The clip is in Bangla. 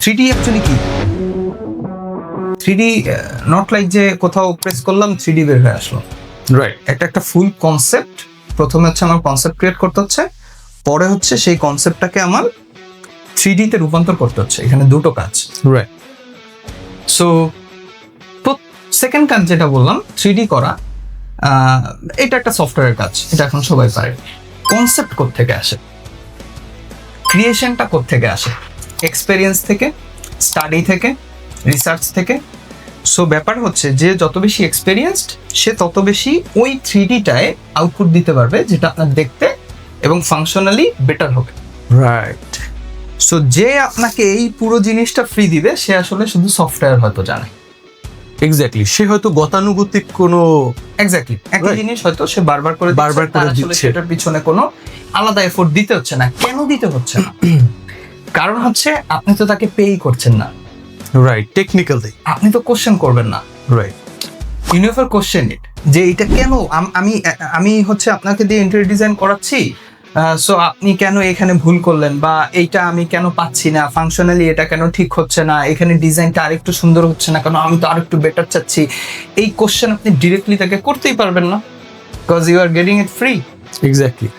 3D অ্যাকচুয়ালি কি? 3D নট লাইক যে কোথাও প্রেস করলাম 3D বের হয়ে আসলো। রাইট। একটা ফুল কনসেপ্ট। প্রথমে হচ্ছে আমার কনসেপ্ট ক্রিয়েট করতে হচ্ছে, পরে হচ্ছে সেই কনসেপ্টটাকে আমার 3D তে রূপান্তর করতে হচ্ছে। এখানে দুটো কাজ। রাইট। সো সেকেন্ড কাজ যেটা বললাম 3D করা, এটা একটা সফটওয়্যারের কাজ, এটা এখন সবাই পারে। কনসেপ্ট কোত্থেকে আসে, ক্রিয়েশনটা কোত্থেকে আসে? এক্সপেরিয়েন্স থেকে, স্টাডি থেকে, রিসার্চ থেকে। সো ব্যাপার হচ্ছে যে যত বেশি এক্সপেরিয়েন্সড সে তত বেশি ওই 3Dটায় আউটপুট দিতে পারবে যেটা আপনার দেখতে এবং ফাংশনালি বেটার হবে। রাইট। সো যে আপনাকে এই পুরো জিনিসটা ফ্রি দিবে সে আসলে শুধু সফটওয়্যার হয়তো জানে। এক্স্যাক্টলি, সে হয়তো গতানুগতিক কোনো এক্স্যাক্টলি একই Right. জিনিস হয়তো সে বারবার করে দিচ্ছে। সেটার পিছনে কোনো আলাদা এফোর্ট দিতে হচ্ছে না। কেন দিতে হচ্ছে না? কারণ হচ্ছে আপনি তো তাকে পেই করছেন না, রাইট, টেকনিক্যালি আপনি তো কোশ্চেন করবেন না। রাইট। ইউ নেভার কোশ্চেন ইট যে এটা কেন আমি হচ্ছে আপনাকে দিয়ে ইন্টেরিয়র ডিজাইন করাচ্ছি, সো আপনি কেন এখানে ভুল করলেন, বা এইটা আমি কেন পাচ্ছি না, ফাংশনালি এটা কেন ঠিক হচ্ছে না, এখানে ডিজাইনটা আরেকটু সুন্দর হচ্ছে না কেন, আমি তো আরেকটু বেটার চাচ্ছি। এই কোশ্চেন আপনি ডিরেক্টলি তাকে করতেই পারবেন না, because you are getting it free. Exactly.